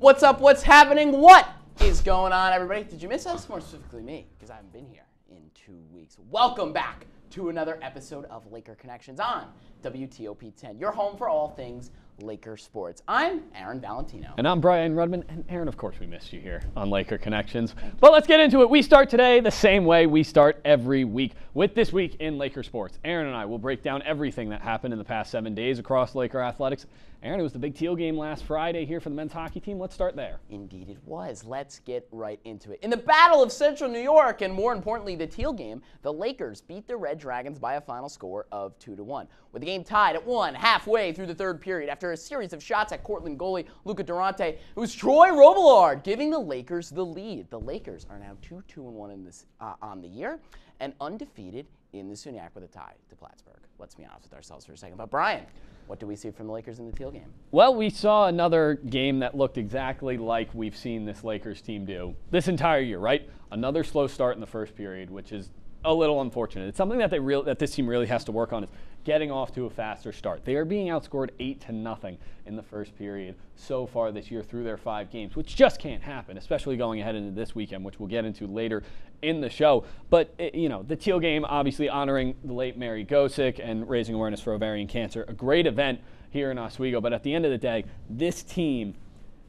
What's up? What's happening? What is going on, everybody? Did you miss us? More specifically me, because I haven't been here in 2 weeks. Welcome back to another episode of Laker Connections on WTOP 10, your home for all things Laker sports. I'm Aaron Valentino. And I'm Brian Rudman. And Aaron, of course, we missed you here on Laker Connections. But let's get into it. We start today the same way we start every week with This Week in Laker Sports. Aaron and I will break down everything that happened in the past 7 days across Laker athletics. Aaron, it was the big teal game last Friday here for the men's hockey team. Let's start there. Indeed it was. Let's get right into it. In the Battle of Central New York, and more importantly, the teal game, the Lakers beat the Red Dragons by a final score of 2-1. With the game tied at 1 halfway through the third period after a series of shots at Cortland goalie Luca Durante, it was Troy Robillard giving the Lakers the lead. The Lakers are now 2-1 in this on the year and undefeated in the SUNYAC with a tie to Plattsburgh. Let's be honest with ourselves for a second. But Brian, what do we see from the Lakers in the teal game? Well, we saw another game that looked exactly like we've seen this Lakers team do this entire year, right? Another slow start in the first period, which is a little unfortunate. It's something that this team really has to work on, is getting off to a faster start. They are being outscored 8-0 in the first period so far this year through their 5 games, which just can't happen, especially going ahead into this weekend, which we'll get into later in the show. But, the teal game, obviously honoring the late Mary Gosick and raising awareness for ovarian cancer, a great event here in Oswego. But at the end of the day, this team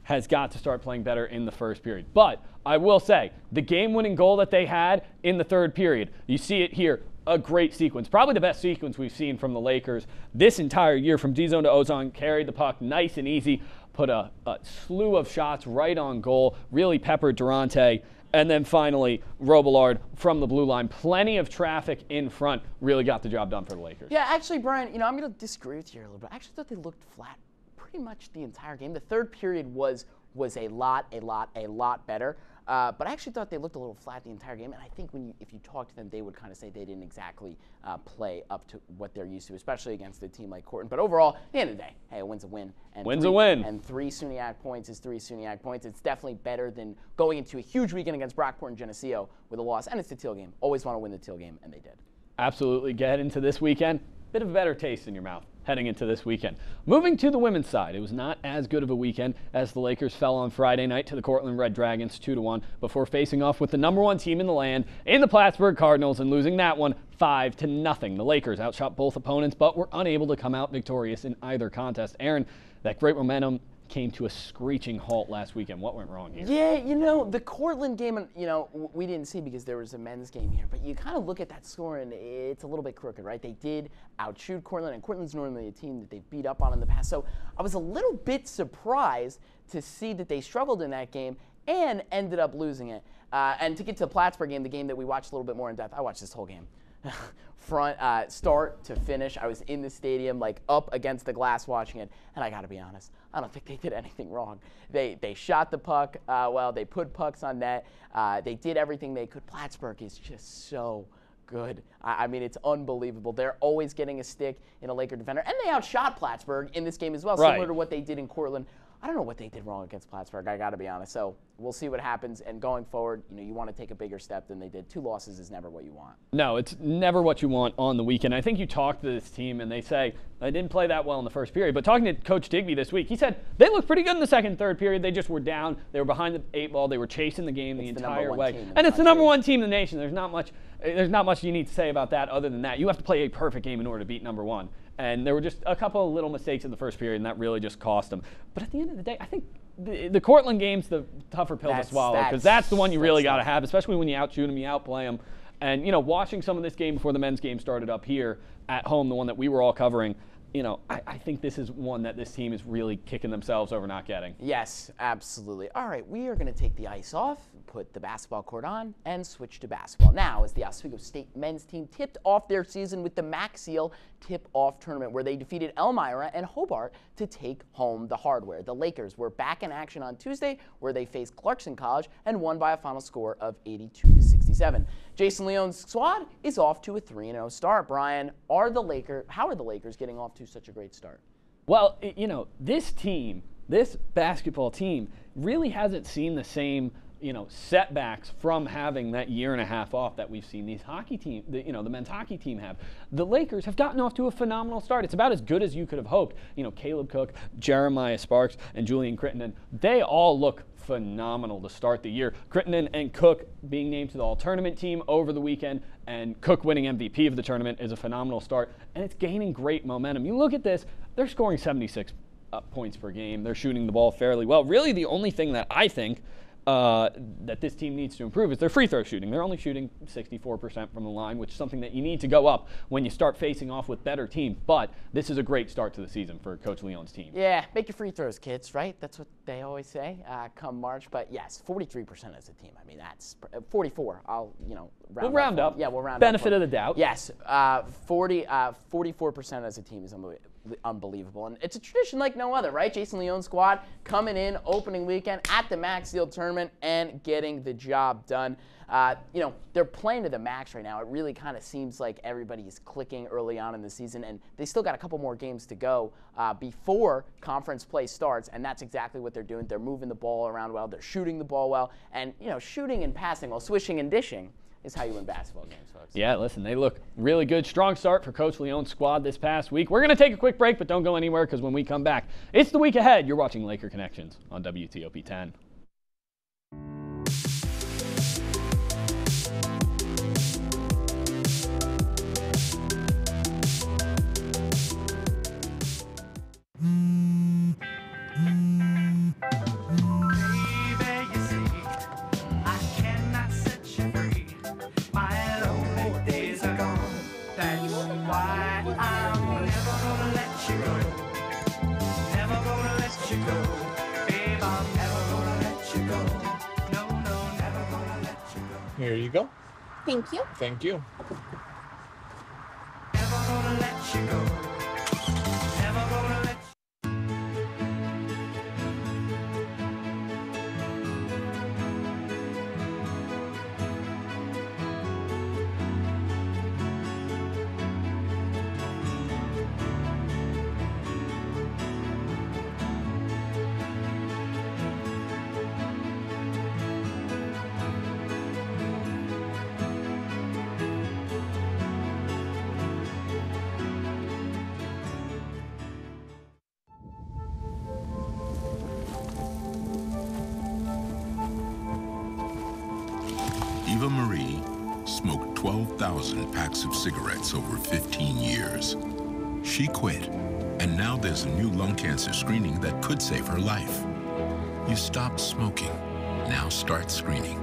has got to start playing better in the first period. But I will say, the game-winning goal that they had in the third period, you see it here, a great sequence. Probably the best sequence we've seen from the Lakers this entire year, from D-zone to O-zone, carried the puck nice and easy, put a slew of shots right on goal, really peppered Durante, and then finally, Robillard from the blue line. Plenty of traffic in front, really got the job done for the Lakers. Yeah, actually, Brian, I'm going to disagree with you here a little bit. I actually thought they looked flat pretty much the entire game. The third period was a lot better. But I actually thought they looked a little flat the entire game. And I think if you talk to them, they would kind of say they didn't exactly play up to what they're used to, especially against a team like Cortland. But overall, at the end of the day, hey, a win's a win. And win's a win. And 3 SUNYAC points is 3 SUNYAC points. It's definitely better than going into a huge weekend against Brockport and Geneseo with a loss. And it's the teal game. Always want to win the teal game, and they did. Absolutely. Get into this weekend. Bit of a better taste in your mouth heading into this weekend. Moving to the women's side, it was not as good of a weekend as the Lakers fell on Friday night to the Cortland Red Dragons 2-1 before facing off with the #1 team in the land in the Plattsburgh Cardinals and losing that one 5-0. The Lakers outshot both opponents but were unable to come out victorious in either contest. Aaron, that great momentum came to a screeching halt last weekend. What went wrong here? Yeah, the Cortland game, we didn't see because there was a men's game here, but you kind of look at that score and it's a little bit crooked, right? They did outshoot Cortland, and Cortland's normally a team that they've beat up on in the past. So I was a little bit surprised to see that they struggled in that game and ended up losing it. And to get to the Plattsburgh game, the game that we watched a little bit more in depth, I watched this whole game. Start to finish. I was in the stadium, up against the glass watching it, and I got to be honest, I don't think they did anything wrong. They shot the puck well. They put pucks on net. They did everything they could. Plattsburgh is just so good. I mean, it's unbelievable. They're always getting a stick in a Laker defender, and they outshot Plattsburgh in this game as well, similar to what they did in Cortland. I don't know what they did wrong against Plattsburgh, I got to be honest. So we'll see what happens. And going forward, you want to take a bigger step than they did. 2 losses is never what you want. No, it's never what you want on the weekend. I think you talk to this team and they say, they didn't play that well in the first period. But talking to Coach Digby this week, he said they looked pretty good in the second and third period. They just were down. They were behind the 8 ball. They were chasing the game the entire way. And it's the #1 team in the nation. There's not much you need to say about that other than that. You have to play a perfect game in order to beat #1. And there were just a couple of little mistakes in the first period, and that really just cost them. But at the end of the day, I think the Cortland game's the tougher pill to swallow, because that's the one you really got to have, especially when you outshoot them, you outplay them. And, watching some of this game before the men's game started up here at home, the one that we were all covering, I think this is one that this team is really kicking themselves over not getting. Yes, absolutely. All right, we are going to take the ice off, put the basketball court on, and switch to basketball. Now, as the Oswego State men's team tipped off their season with the Max Seal Tip-Off Tournament, where they defeated Elmira and Hobart to take home the hardware. The Lakers were back in action on Tuesday, where they faced Clarkson College and won by a final score of 82-67. Jason Leone's squad is off to a 3-0 start. Brian, how are the Lakers getting off to such a great start? Well, this basketball team, really hasn't seen the same setbacks from having that year and a half off that we've seen these hockey team, the men's hockey team have. The Lakers have gotten off to a phenomenal start. It's about as good as you could have hoped. Caleb Cook, Jeremiah Sparks, and Julian Crittenden, they all look phenomenal to start the year. Crittenden and Cook being named to the All-Tournament team over the weekend, and Cook winning MVP of the tournament is a phenomenal start, and it's gaining great momentum. You look at this, they're scoring 76 points per game. They're shooting the ball fairly well. Really, the only thing that I think that this team needs to improve is their free throw shooting. They're only shooting 64% from the line, which is something that you need to go up when you start facing off with better teams. But this is a great start to the season for Coach Leon's team. Yeah, make your free throws, kids, right? That's what they always say come March. But yes, 43% as a team. I mean, that's 44. I'll, we'll round up. Yeah, we'll round up. Benefit of the doubt. Yes, 44% as a team is unbelievable. And it's a tradition like no other, right? Jason Leon's squad coming in opening weekend at the Max Steel tournament and getting the job done. They're playing to the max right now. It really kind of seems like everybody's clicking early on in the season, and they still got a couple more games to go before conference play starts, and that's exactly what they're doing. They're moving the ball around well. They're shooting the ball well, and shooting and passing while swishing and dishing is how you win basketball games, folks. Yeah, listen, they look really good. Strong start for Coach Leon's squad this past week. We're going to take a quick break, but don't go anywhere, because when we come back, it's the week ahead. You're watching Laker Connections on WTOP 10. Here you go. Thank you. Thank you. Never gonna let you go. Never gonna let you Eva Marie smoked 12,000 packs of cigarettes over 15 years. She quit, and now there's a new lung cancer screening that could save her life. You stopped smoking. Now start screening.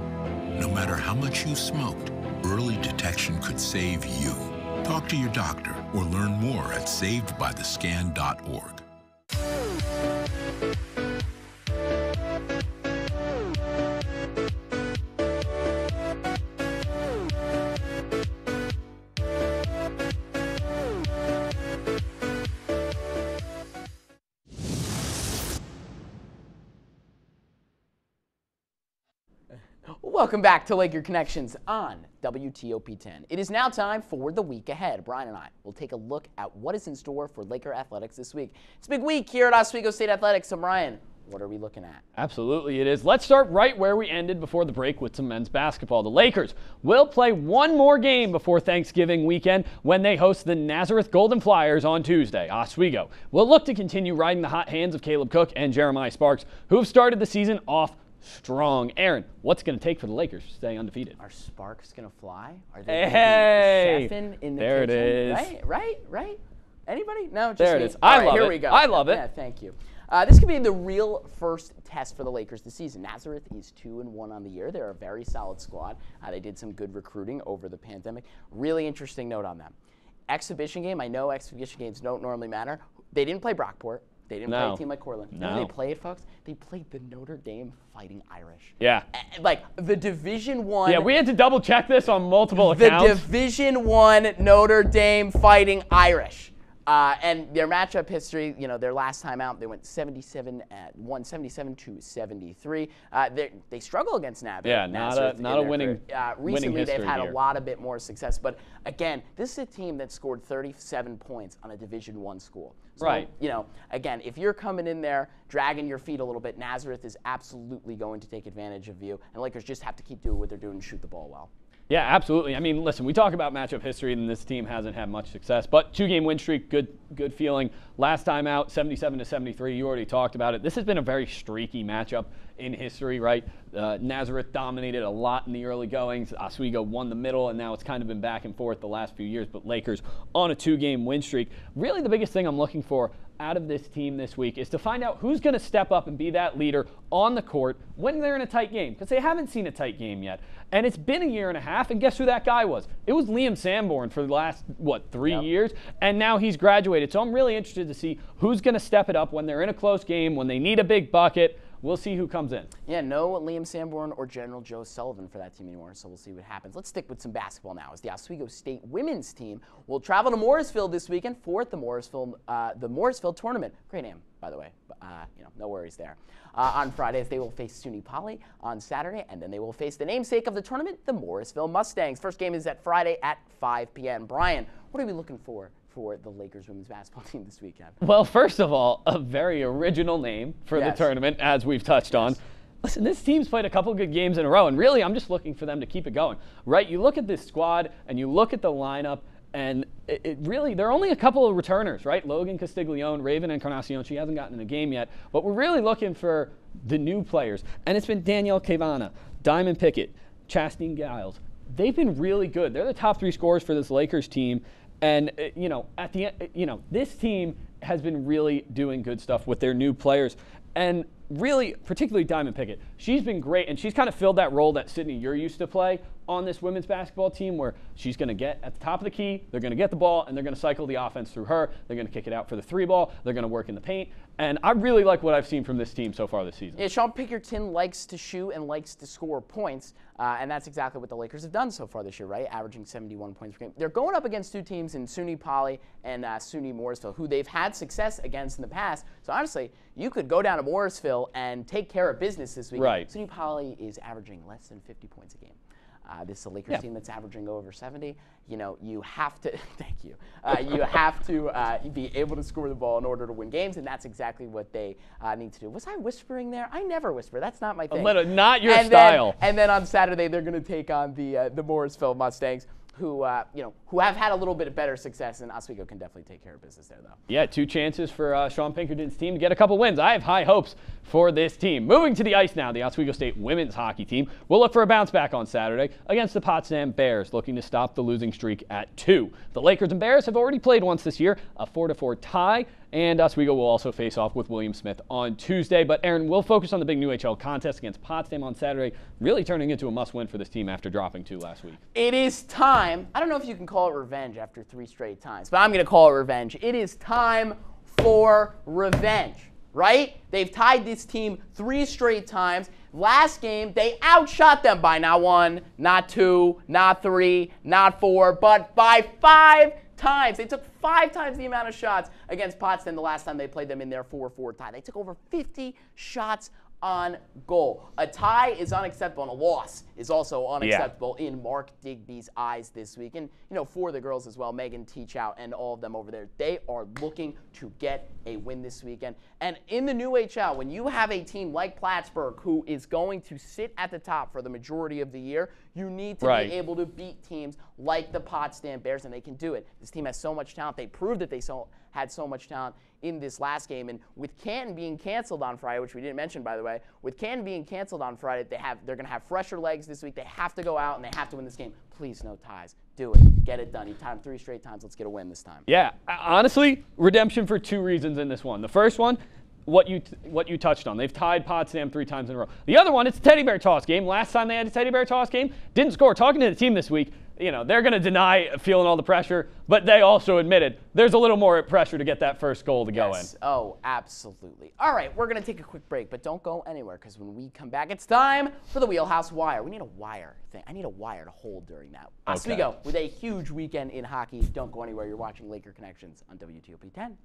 No matter how much you smoked, early detection could save you. Talk to your doctor or learn more at savedbythescan.org. Welcome back to Laker Connections on WTOP 10. It is now time for the week ahead. Brian and I will take a look at what is in store for Laker athletics this week. It's a big week here at Oswego State Athletics. So, Brian, what are we looking at? Absolutely it is. Let's start right where we ended before the break with some men's basketball. The Lakers will play one more game before Thanksgiving weekend when they host the Nazareth Golden Flyers on Tuesday. Oswego will look to continue riding the hot hands of Caleb Cook and Jeremiah Sparks, who have started the season off strong. Aaron, what's going to take for the Lakers to stay undefeated? Are Sparks going to fly? Are they hey, chefing in the there kitchen? It is. Right? Anybody? No, just there me. it is. I All right, love here it. we go. I love it. Yeah, thank you. This could be the real first test for the Lakers this season. Nazareth is 2-1 on the year. They're a very solid squad. They did some good recruiting over the pandemic. Really interesting note on them. Exhibition game. I know exhibition games don't normally matter. They didn't play Brockport. They didn't play a team like Cortland. No. You know they played, folks? They played the Notre Dame Fighting Irish. Yeah. Like the Division I. Yeah, we had to double check this on multiple the accounts. Division I Notre Dame Fighting Irish. And their matchup history, their last time out, they went 177 to 73. They struggle against Nazareth. Yeah, not a winning. Recently, they've had here. a lot of bit more success. But again, this is a team that scored 37 points on a Division I school. So, right. Again, if you're coming in there dragging your feet a little bit, Nazareth is absolutely going to take advantage of you. And Lakers just have to keep doing what they're doing and shoot the ball well. Yeah, absolutely. I mean, listen, we talk about matchup history, and this team hasn't had much success. But 2-game win streak, good feeling. Last time out, 77 to 73. You already talked about it. This has been a very streaky matchup in history, right? Nazareth dominated a lot in the early goings. Oswego won the middle, and now it's kind of been back and forth the last few years. But Lakers on a 2-game win streak. Really, the biggest thing I'm looking for out of this team this week is to find out who's going to step up and be that leader on the court when they're in a tight game, because they haven't seen a tight game yet. And it's been a year and a half, and guess who that guy was? It was Liam Sanborn for the last, 3 years, and now he's graduated. So I'm really interested to see who's going to step it up when they're in a close game, when they need a big bucket. We'll see who comes in. Yeah, no Liam Sanborn or General Joe Sullivan for that team anymore, so we'll see what happens. Let's stick with some basketball now, as the Oswego State women's team will travel to Morrisville this weekend for the Morrisville tournament. Great name, by the way. No worries there. On Fridays, they will face SUNY Poly on Saturday, and then they will face the namesake of the tournament, the Morrisville Mustangs. First game is at Friday at 5 p.m. Brian, what are we looking for the Lakers women's basketball team this weekend? Well, first of all, a very original name for the tournament, as we've touched on. Listen, this team's played a couple good games in a row, and really I'm just looking for them to keep it going, right? You look at this squad, and you look at the lineup, and it really, there are only a couple of returners, right? Logan Castiglione, Raven Encarnacion, she hasn't gotten in a game yet, but we're really looking for the new players. And it's been Danielle Cavana, Diamond Pickett, Chastine Giles. They've been really good. They're the top 3 scorers for this Lakers team. And, at the end, this team has been really doing good stuff with their new players. And really, particularly Diamond Pickett, she's been great, and she's kind of filled that role that Sydney Ure used to play on this women's basketball team, where she's going to get at the top of the key, they're going to get the ball, and they're going to cycle the offense through her. They're going to kick it out for the 3 ball. They're going to work in the paint. And I really like what I've seen from this team so far this season. Yeah, Sean Pinkerton likes to shoot and likes to score points, and that's exactly what the Lakers have done so far this year, right? Averaging 71 points per game. They're going up against 2 teams in SUNY Poly and SUNY Morrisville, who they've had success against in the past. So honestly, you could go down to Morrisville and take care of business this week. Right. SUNY Poly is averaging less than 50 points a game. This is a Lakers team that's averaging over 70. You have to, thank you, you have to be able to score the ball in order to win games, and that's exactly what they need to do. Was I whispering there? I never whisper. That's not my thing. Not your style. And then on Saturday, they're going to take on the Morrisville Mustangs, who have had a little bit of better success, and Oswego can definitely take care of business there, though. Yeah, 2 chances for Sean Pinkerton's team to get a couple wins. I have high hopes for this team. Moving to the ice now, the Oswego State women's hockey team will look for a bounce back on Saturday against the Potsdam Bears, looking to stop the losing streak at 2. The Lakers and Bears have already played once this year, a 4-4 tie, and Oswego will also face off with William Smith on Tuesday. But Aaron, we'll focus on the big New HL contest against Potsdam on Saturday, really turning into a must-win for this team after dropping 2 last week. It is time. I don't know if you can call it revenge after 3 straight times, but I'm going to call it revenge. It is time for revenge, right? They've tied this team 3 straight times. Last game, they outshot them by not 1, not 2, not 3, not 4, but by 5 times. They took 5 times the amount of shots against Potsdam the last time they played them in their 4-4 tie. They took over 50 shots on goal. A tie is unacceptable, and a loss is also unacceptable in Mark Digby's eyes this week. And, for the girls as well, Megan Teachout and all of them over there, they are looking to get a win this weekend. And in the New HL, when you have a team like Plattsburgh who is going to sit at the top for the majority of the year, you need to be able to beat teams like the Potsdam Bears, and they can do it. This team has so much talent. They proved that they had so much talent in this last game. And with Canton being canceled on Friday, which we didn't mention, by the way, with Canton being canceled on Friday, they're going to have fresher legs this week. They have to go out, and they have to win this game. Please, no ties. Do it. Get it done. You tied them 3 straight times. Let's get a win this time. Yeah, honestly, redemption for 2 reasons in this one. The first one, what you touched on. They've tied Potsdam 3 times in a row. The other one, it's a teddy bear toss game. Last time they had a teddy bear toss game, didn't score. Talking to the team this week, they're going to deny feeling all the pressure, but they also admitted there's a little more pressure to get that first goal to go in. Oh, absolutely. All right, we're going to take a quick break, but don't go anywhere because when we come back, it's time for the Wheelhouse Wire. We need a wire thing. I need a wire to hold during that. Oswego with a huge weekend in hockey. Don't go anywhere. You're watching Laker Connections on WTOP 10.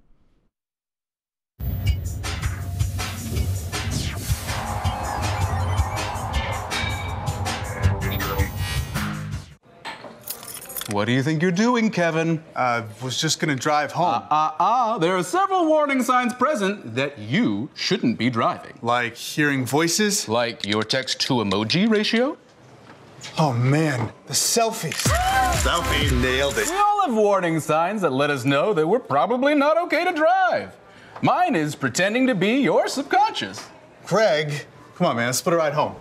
What do you think you're doing, Kevin? Was just gonna drive home. There are several warning signs present that you shouldn't be driving. Like hearing voices? Like your text-to-emoji ratio? Oh man, the selfies. Selfie, nailed it. We all have warning signs that let us know that we're probably not okay to drive. Mine is pretending to be your subconscious. Craig, come on man, let's split a ride home.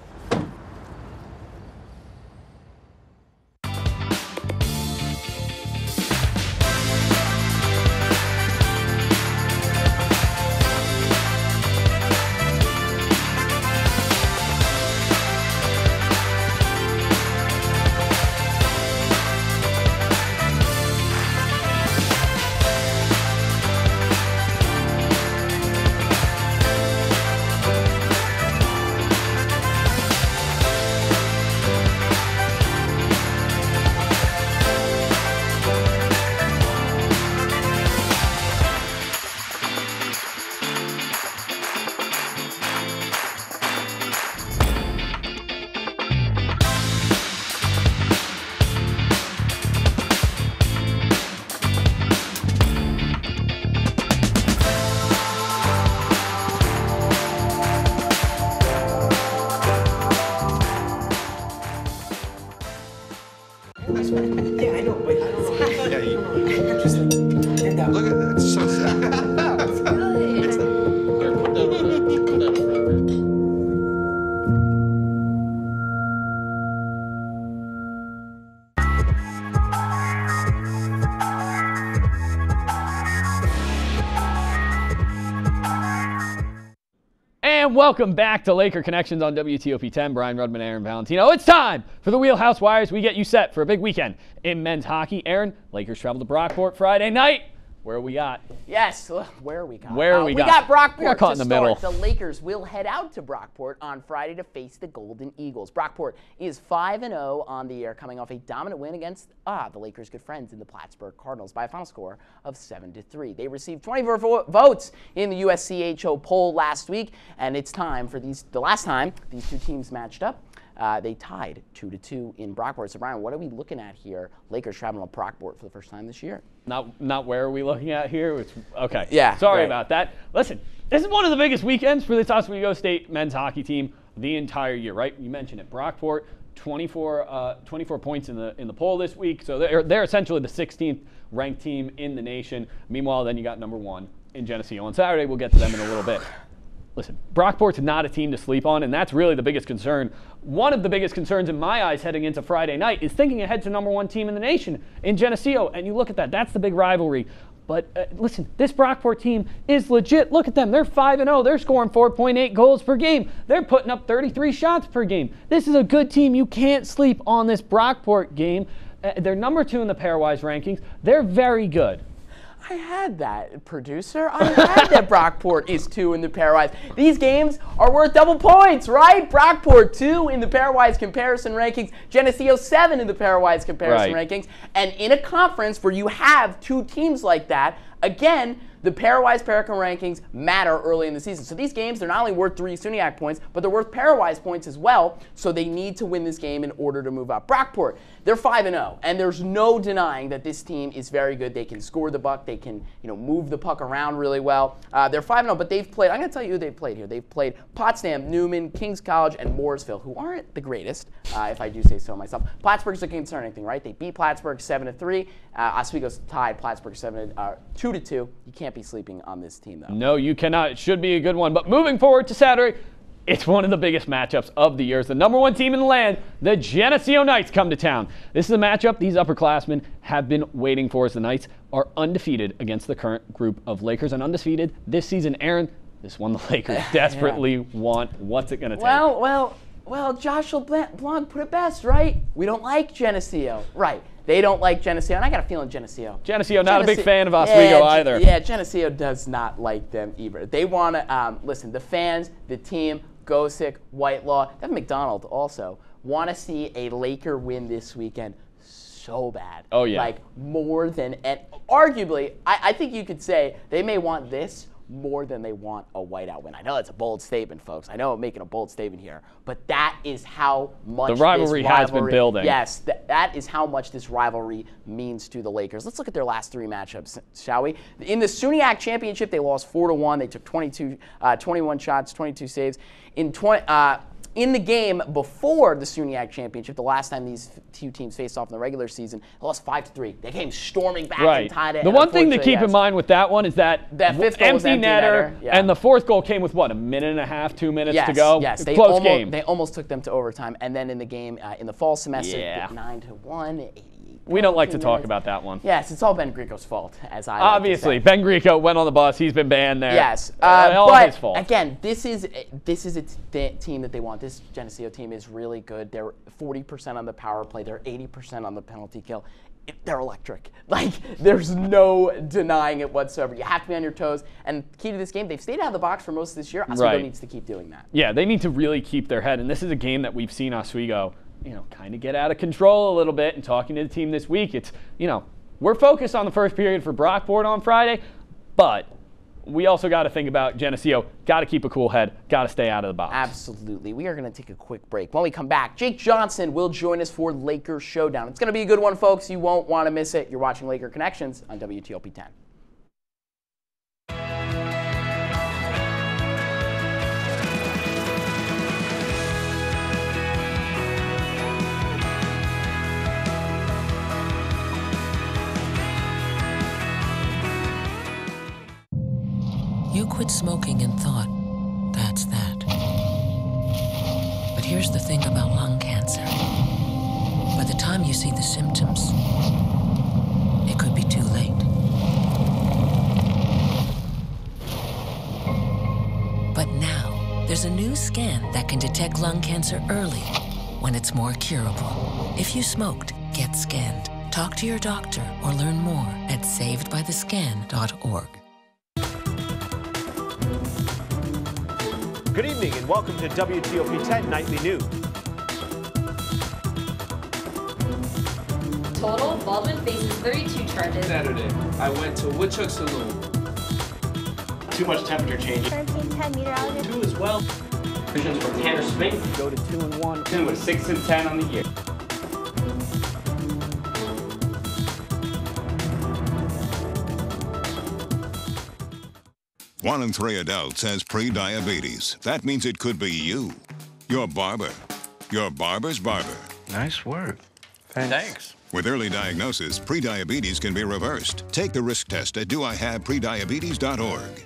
Look at that. It's so sad. And welcome back to Laker Connections on WTOP 10. Brian Rudman, Aaron Valentino. It's time for the Wheelhouse Wires. We get you set for a big weekend in men's hockey. Aaron, Lakers travel to Brockport Friday night. Where we got? Yes, where we got? We got Brockport. We got caught in the middle. The Lakers will head out to Brockport on Friday to face the Golden Eagles. Brockport is 5-0 on the year, coming off a dominant win against the Lakers' good friends in the Plattsburgh Cardinals by a final score of 7-3. They received 24 votes in the USCHO poll last week, and it's time for the last time these two teams matched up. They tied 2-2 in Brockport. So, Brian, what are we looking at here? Lakers traveling to Brockport for the first time this year. Not where are we looking at here? Okay. Yeah. Sorry about that. Listen, this is one of the biggest weekends for the Oswego State men's hockey team the entire year, right? You mentioned it. Brockport, 24 points in the poll this week. So they're essentially the 16th ranked team in the nation. Meanwhile, then you got number 1 in Geneseo on Saturday. We'll get to them in a little bit. Listen, Brockport's not a team to sleep on, and that's really the biggest concern. One of the biggest concerns in my eyes heading into Friday night is thinking ahead to number 1 team in the nation in Geneseo. And you look at that, that's the big rivalry. But listen, this Brockport team is legit. Look at them. They're 5-0. They're scoring 4.8 goals per game. They're putting up 33 shots per game. This is a good team. You can't sleep on this Brockport game. They're number 2 in the pairwise rankings. They're very good. I had that, producer. I had that Brockport is 2 in the pairwise. These games are worth double points, right? Brockport 2 in the pairwise comparison rankings. Geneseo 7 in the pairwise comparison rankings. And in a conference where you have 2 teams like that, again, the pairwise rankings matter early in the season. So these games, they're not only worth 3 SUNYAC points, but they're worth pairwise points as well. So they need to win this game in order to move up. Brockport, they're 5-0, and there's no denying that this team is very good. They can score the buck. They can, move the puck around really well. They're 5-0, but they've played. I'm going to tell you who they've played here. They've played Potsdam, Newman, Kings College, and Mooresville, who aren't the greatest, if I do say so myself. Plattsburgh's a concerning thing, right? They beat Plattsburgh 7-3. Oswego's tied Plattsburgh 2-2. You can't be sleeping on this team, though. No, you cannot. It should be a good one. But moving forward to Saturday, it's one of the biggest matchups of the year. It's the number 1 team in the land, the Geneseo Knights, come to town. This is a matchup these upperclassmen have been waiting for, as the Knights are undefeated against the current group of Lakers. And undefeated this season. Aaron, this one the Lakers desperately want. What's it going to take? Well, Joshua Blanc put it best, right? We don't like Geneseo. Right. They don't like Geneseo, and I got a feeling Geneseo. Not a big fan of Oswego either. Yeah, Geneseo does not like them either. They want to, listen, the fans, the team, Gosick, Whitelaw, Devin McDonald also, want to see a Laker win this weekend so bad. Oh, yeah. Like, more than, and arguably, I think you could say they may want this more than they want a whiteout win. I know that's a bold statement, folks. I know I'm making a bold statement here, but that is how much the rivalry has been building. Yes, that is how much this rivalry means to the Lakers. Let's look at their last 3 matchups, shall we? In the SUNYAC championship, they lost 4-1. They took 21 shots, 22 saves. In the game before the SUNYAC championship, the last time these two teams faced off in the regular season, they lost 5-3. They came storming back and tied it. The one thing to keep in mind with that one is that fifth goal was empty netter, and the fourth goal came with what, a minute and a half, 2 minutes to go? Yes, Close game. They almost took them to overtime, and then in the game in the fall semester, 9-1. We don't like to talk about that one. Yes, it's all Ben Greco's fault, as I obviously like to say. Ben Greco went on the bus. He's been banned there. Yes, all but his fault. Again, this is a team that they want. This Geneseo team is really good. They're 40% on the power play. They're 80% on the penalty kill. They're electric. Like, there's no denying it whatsoever. You have to be on your toes. And key to this game, they've stayed out of the box for most of this year. Oswego needs to keep doing that. Yeah, they need to really keep their head. And this is a game that we've seen Oswego, kind of get out of control a little bit. And talking to the team this week, it's, we're focused on the first period for Brockport on Friday, but we also got to think about Geneseo. Got to keep a cool head. Got to stay out of the box. Absolutely. We are going to take a quick break. When we come back, Jake Johnson will join us for Laker Showdown. It's going to be a good one, folks. You won't want to miss it. You're watching Laker Connections on WTOP 10. You quit smoking and thought, that's that. But here's the thing about lung cancer. By the time you see the symptoms, it could be too late. But now, there's a new scan that can detect lung cancer early, when it's more curable. If you smoked, get scanned. Talk to your doctor or learn more at savedbythescan.org. Good evening and welcome to WTOP 10 Nightly News. Total, Baldwin faces 32 charges. Saturday, I went to Woodchuck Saloon. Too much temperature change. 1310 meteorologist. 2 as well. Visions from Tanner Smith. Go to 2-1. 2 with 6 and 10 on the year. One in 3 adults has pre-diabetes. That means it could be you. Your barber. Your barber's barber. Nice work. Thanks. With early diagnosis, pre-diabetes can be reversed. Take the risk test at doihaveprediabetes.org.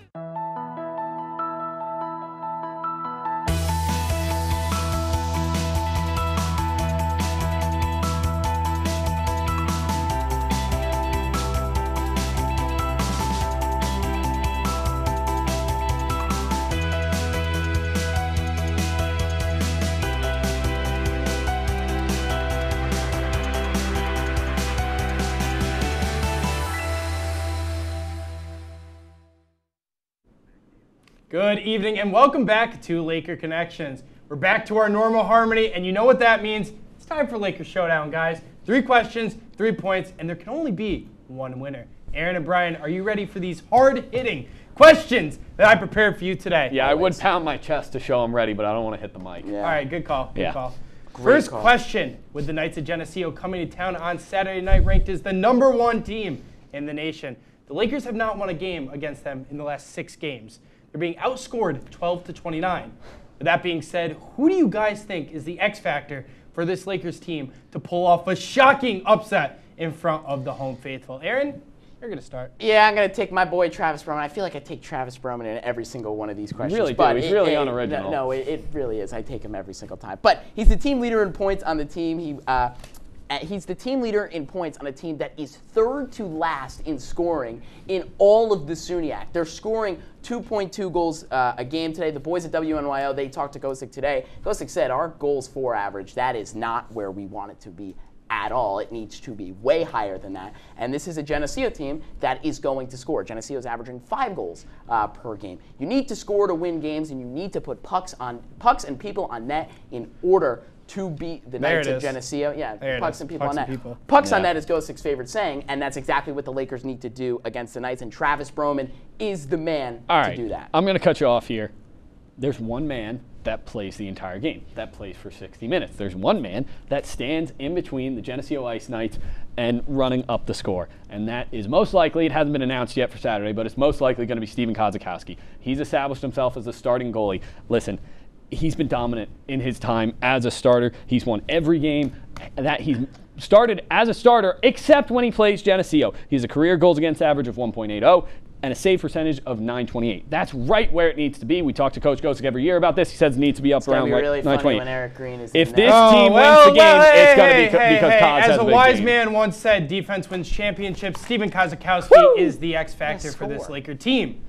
Good evening and welcome back to Laker Connections. We're back to our normal harmony, and you know what that means. It's time for Laker Showdown, guys. 3 questions, 3 points, and there can only be one winner. Aaron and Brian, are you ready for these hard-hitting questions that I prepared for you today? Yeah, I would pound my chest to show I'm ready, but I don't want to hit the mic. Yeah. All right, good call. Good call. Great First question, with the Knights of Geneseo coming to town on Saturday night, ranked as the #1 team in the nation. The Lakers have not won a game against them in the last 6 games. They're being outscored 12-29. With that being said, who do you guys think is the X factor for this Lakers team to pull off a shocking upset in front of the home faithful? Aaron, you're going to start. Yeah, I'm going to take my boy Travis Berman. I feel like I take Travis Berman in every single one of these questions. You really do. He's really unoriginal. No, it really is. I take him every single time. But he's the team leader in points on the team. He's the team leader in points on a team that is 3rd to last in scoring in all of the SUNYAC. They're scoring 2.2 goals a game today. The boys at WNYO, they talked to Gosick today. Gosick said, our goals for average, that is not where we want it to be at all. It needs to be way higher than that. And this is a Geneseo team that is going to score. Geneseo is averaging 5 goals per game. You need to score to win games, and you need to put pucks and people on net in order to beat the Knights of Geneseo. Yeah, pucks and people on net. Pucks on net is Ghostic's favorite saying, and that's exactly what the Lakers need to do against the Knights, and Travis Broman is the man to do that. I'm going to cut you off here. There's one man that plays the entire game, that plays for 60 minutes. There's one man that stands in between the Geneseo Ice Knights and running up the score. And that is most likely, it hasn't been announced yet for Saturday, but it's most likely going to be Steven Kozakowski. He's established himself as a starting goalie. Listen, he's been dominant in his time as a starter. He's won every game that he's started as a starter, except when he plays Geneseo. He has a career goals against average of 1.80 and a save percentage of .928. That's right where it needs to be. We talk to Coach Gosek every year about this. He says it needs to be up around really .928. Funny when Eric Green is if this team wins the game, it's going to be because Koz has As a a big wise game. man once said, defense wins championships. Steven Kozakowski is the X factor for this Laker team.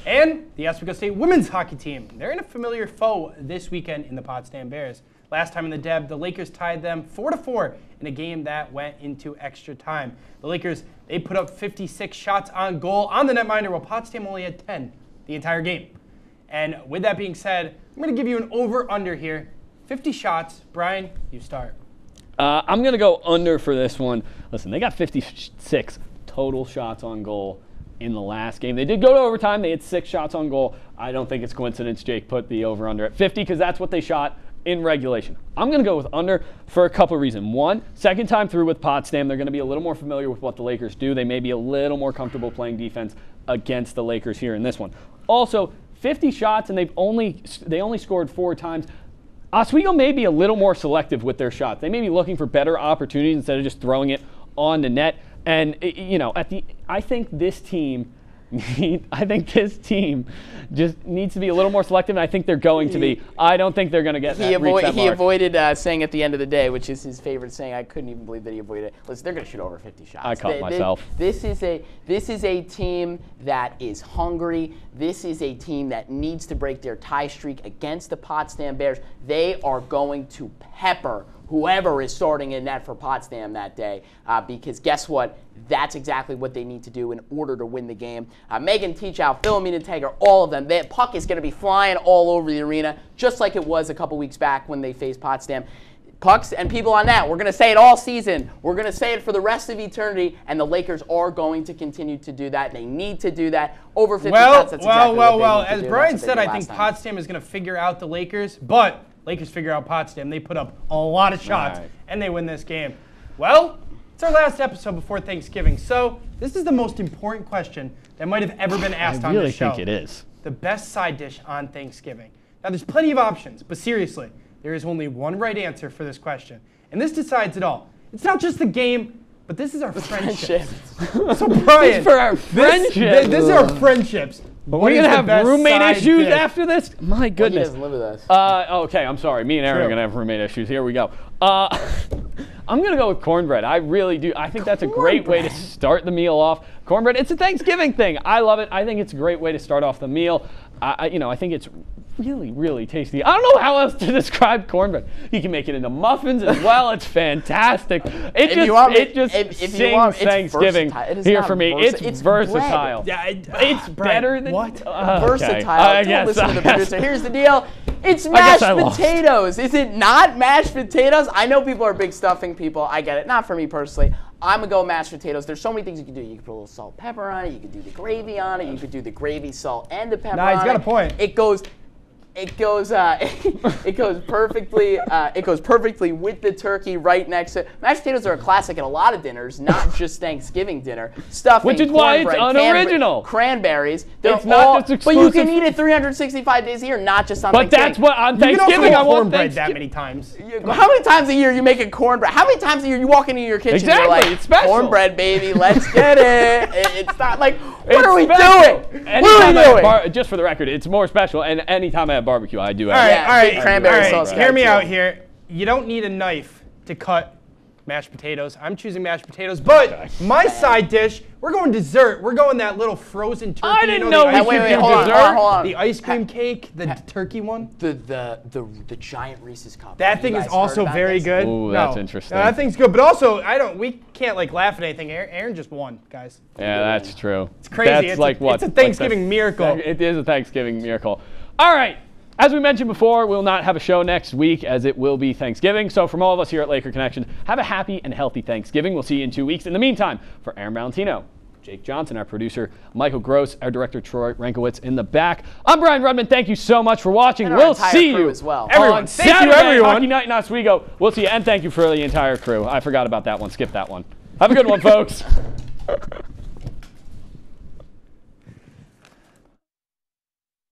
And the Oswego State women's hockey team. They're in a familiar foe this weekend in the Potsdam Bears. Last time in the Deb, the Lakers tied them 4-4 in a game that went into extra time. The Lakers, they put up 56 shots on goal on the netminder, while Potsdam only had 10 the entire game. And with that being said, I'm going to give you an over-under here. 50 shots. Brian, you start. I'm going to go under for this one. Listen, they got 56 total shots on goal in the last game. They did go to overtime. They had 6 shots on goal. I don't think it's coincidence Jake put the over-under at 50 because that's what they shot in regulation. I'm going to go with under for a couple of reasons. One, second time through with Potsdam, they're going to be a little more familiar with what the Lakers do. They may be a little more comfortable playing defense against the Lakers here in this one. Also, 50 shots, and they only scored 4 times. Oswego may be a little more selective with their shots. They may be looking for better opportunities instead of just throwing it on the net. And I think this team just needs to be a little more selective, and I think they're going to be. I don't think they're going to get that. He avoided saying at the end of the day, which is his favorite saying. I couldn't even believe that he avoided it. Listen, they're going to shoot over 50 shots. I caught myself. This is a team that is hungry. This is a team that needs to break their tie streak against the Potsdam Bears. They are going to pepper whoever is starting in net for Potsdam that day, because guess what? That's exactly what they need to do in order to win the game. Megan Teachow, Philomena Tager, all of them. That puck is going to be flying all over the arena, just like it was a couple weeks back when they faced Potsdam. Pucks and people on net. We're going to say it all season. We're going to say it for the rest of eternity, and the Lakers are going to continue to do that. They need to do that. Over 50 shots, that's exactly what they need to as do. Brian said, I think Potsdam is going to figure out the Lakers, but Lakers figure out Potsdam. They put up a lot of shots, and they win this game. Well, it's our last episode before Thanksgiving, so this is the most important question that might have ever been asked on this show. I really think it is. The best side dish on Thanksgiving. Now, there's plenty of options, but seriously, there is only one right answer for this question, and this decides it all. It's not just the game, but this is our friendships. So, Brian, for our friendships. This is our friendships. But we're going to have roommate issues after this? My goodness. He doesn't live with us. Okay, I'm sorry. Me and Aaron are going to have roommate issues. Here we go. I'm going to go with cornbread. I really do. I think that's a great way to start the meal off. Cornbread, it's a Thanksgiving thing. I love it. I think it's a great way to start off the meal. I think it's really, really tasty. I don't know how else to describe cornbread. You can make it into muffins as well. It's fantastic. It just sings Thanksgiving here for me. It's versatile. It's better than what? Versatile. Don't listen to the producer. Here's the deal. It's mashed potatoes. Is it not mashed potatoes? I know people are big stuffing people. I get it. Not for me personally. I'm going to go mashed potatoes. There's so many things you can do. You can put a little salt, pepper on it. You can do the gravy on it. You could do the gravy, salt, and the pepper on it. He's got a point. It goes perfectly. It goes perfectly with the turkey right next to it. Mashed potatoes are a classic at a lot of dinners, not just Thanksgiving dinner. Stuffing, which is why it's unoriginal. Cranberries. It's not just exclusive. But you can eat it 365 days a year, not just on Thanksgiving. But that's what on Thanksgiving I want cornbread that many times. How many times a year you make a cornbread? How many times a year you walk into your kitchen and you're like, it's special. Cornbread, baby, let's get it. It's not like, what are we doing? What are we doing? Just for the record, it's more special. And anytime I have barbecue, I do. All right. Cranberry sauce. Hear me out here. You don't need a knife to cut mashed potatoes. I'm choosing mashed potatoes, but my side dish, we're going dessert. We're going that little frozen turkey. I didn't know we could do dessert. Hold on. The ice cream cake, the turkey one. The giant Reese's cup. That thing is also very good. Ooh, that's interesting. No, that thing's good, but also we can't like laugh at anything. Aaron just won, guys. Yeah, that's true. It's crazy. That's like what? It's a Thanksgiving miracle. It is a Thanksgiving miracle. All right. As we mentioned before, we'll not have a show next week as it will be Thanksgiving. So from all of us here at Laker Connection, have a happy and healthy Thanksgiving. We'll see you in 2 weeks. In the meantime, for Aaron Valentino, Jake Johnson, our producer, Michael Gross, our director, Troy Rankowitz in the back. I'm Brian Rudman. Thank you so much for watching. We'll see you as well. on Saturday, Hockey Night in Oswego. We'll see you, and thank you for the entire crew. I forgot about that one. Skip that one. Have a good one, folks.